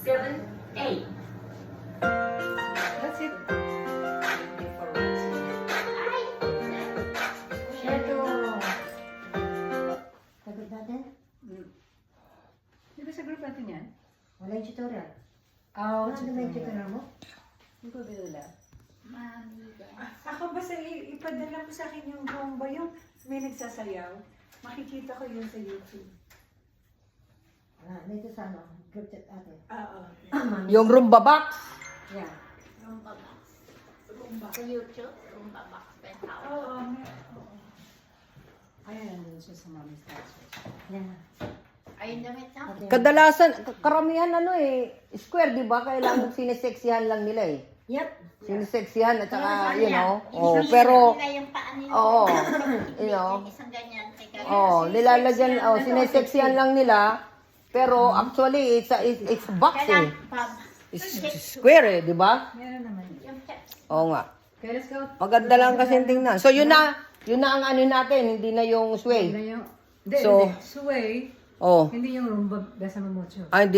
7, 8. That's it. Thank you for watching. Ay! Ito. Sagot natin? Di ba sa group natin yan? Wala yung tutorial. Oh, Ano ba yung tutorial mo? Hindi ko bilala. Ako basta ipadala mo sa akin yung bomba, yung may nagsasayaw. Makikita ko yun sa YouTube. Dito sa ano, group chat ate. Oo. Yung Roomba Box. Yeah. Rumba box. Rumba. Sa YouTube, rumba box. Penthouse. Oo. Ayan, nandun siya sa mommy's house. Yeah. Ayun damit na. Okay. Kadalasan, karamihan ano square, di ba? Kailangan sineseksihan lang nila eh. Yep. Sineseksihan at saka, you know. Yung Pero, nila yung paa nila. oo, you know. Isang ganyan. Nilalagyan, sineseksihan lang nila. Pero actually, it's box eh. Kailangan pa. It's square eh, di ba? Meron naman. Yung chips. Oo nga. Okay, let's go. Maganda lang kasi tingnan. So yun na ang ano natin, hindi na yung Hindi sway. na yung... Hindi, So- hindi. Sway. Oh. Hindi yung rumba besa mucho. Hindi